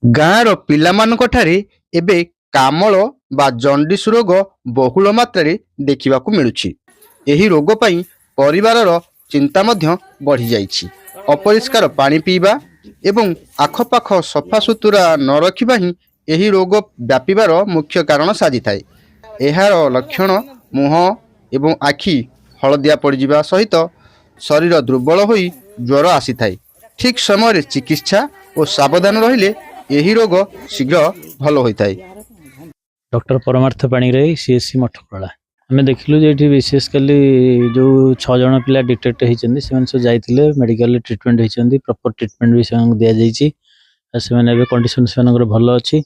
ଗାଁର ପିଲାମାନଙ୍କଠାରେ ଏବେ କାମଳ ବା ଜଣ୍ଡିସ ରୋଗ ବହୁଳ ମାତ୍ରାରେ ଦେଖିବାକୁ ମିଳୁଛି। ଏହି ରୋଗ ପାଇଁ ପରିବାରର ଚିନ୍ତା ମଧ୍ୟ ବଢ଼ିଯାଇଛି। ଅପରିଷ୍କାର ପାଣି ପିଇବା ଏବଂ ଆଖପାଖ ସଫାସୁତୁରା ନ ରଖିବା ହିଁ ଏହି ରୋଗ ବ୍ୟାପିବାର ମୁଖ୍ୟ କାରଣ ସାଜିଥାଏ। ଏହାର ଲକ୍ଷଣ ମୁହଁ ଏବଂ ଆଖି ହଳଦିଆ ପଡ଼ିଯିବା ସହିତ ଶରୀର ଦୁର୍ବଳ ହୋଇ ଜ୍ୱର ଆସିଥାଏ। ଠିକ୍ ସମୟରେ ଚିକିତ୍ସା ଓ ସାବଧାନ ରହିଲେ ଏହି ରୋଗ ଶୀଘ୍ର ଭଲ ହୋଇଥାଏ। डॉक्टर परमार्थ पाणिग्राही सीएससी मठकला आम देखिलु जे विशेषकाली जो 6 जन पिला डिटेक्ट होती से जाते मेडिकल ट्रिटमेंट होती प्रॉपर ट्रिटमेंट भी दि जाए कंडीशन से भल अच्छी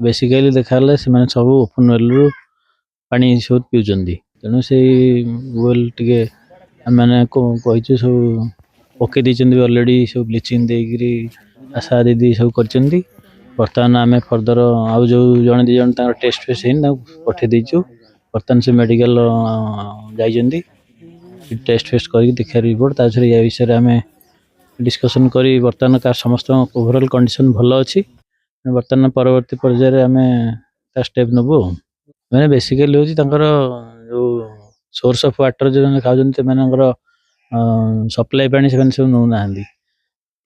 बेसिकली देखा से सब ओपन वेल रु पानी सब पीउछंदी तेणु से वेल टे मैंने कही सब पकई देती अलरेडी सब ब्लीचिंग देकर आशा दीदी सब कर बर्तमान आम फर्दर आउ जो जड़े दी जन टेस्ट फेस्ट होनी पठे देचु बर्तमान से मेडिकल जाइए टेस्ट फेस्ट कर देखा रिपोर्ट तार या विषय आम डिस्कसन कर बर्तमान का समस्त ओवरऑल कंडीशन भल अच्छी बर्तमान परवर्ती पर्यायर आम स्टेप नबू मैंने बेसिकली हूँ जो सोर्स ऑफ वाटर जो खाऊर सप्लाई पानी से सब नौ ना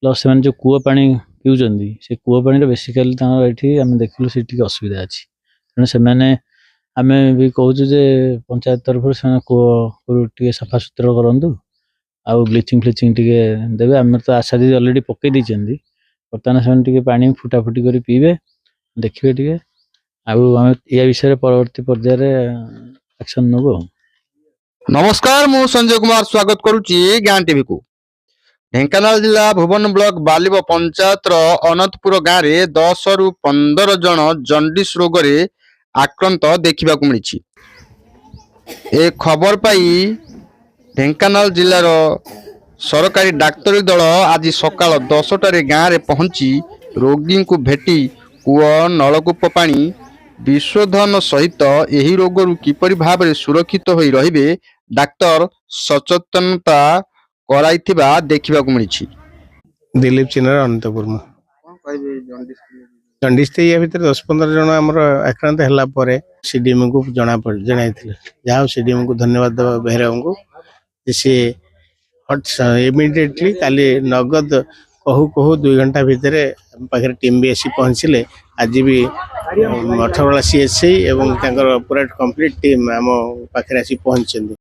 प्लस से जो कूआ पानी पीउछंदी से कूआ पानी बेसिकली ये आम देखिलु से असुविधा अच्छी तेणु से आम भी कहूँ जे पंचायत तरफ से कूआ सफा सुतरा करूँ आउ ब्लीचिंग फ्लिचिंग टे देवे आम तो आशा दीदी अलरेडी पकई देती बर्तमान से पानी फुटाफुटी कर पीबे देखिए टे आम या विषय परवर्ती पर्यायर एक्शन नबू। नमस्कार मु संजय कुमार स्वागत करुच्ची गाँ टीवी को। ढेंकानाल जिला भुवन ब्लॉक बालिब पंचायत अनंतपुर गाँव में 10 रु 15 जन जंडिस रोग रे आक्रांत देखा मिली। ए खबर पाई ढेंकानाल जिलार सरकारी डाक्तरी दल आज सकाल 10टार गाँव में पहुंची रोगी को भेटी कूଅ नलकूप पानी विशोधन सहित यही रोगरू किपरि भाव में सुरक्षित हो रहिबे डाक्तर सचेतनता कराइथिबा देखा मिली। दिलीप चिन्हर अनंतपुर जंडिस या भितर 10-15 जन आमर आक्रांत है सीडीएम को जनाई जहाँ सीडीएम को धन्यवाद देवा बेहराम को सी इमिडिएटली काली नगद कहू कहू 2 घंटा भितर पाखे टीम भी आसी पहुँचले। आज भी मठवाला सीएससी एवं पूरा कंप्लीट टीम आम पाखे आसी पहुँचते।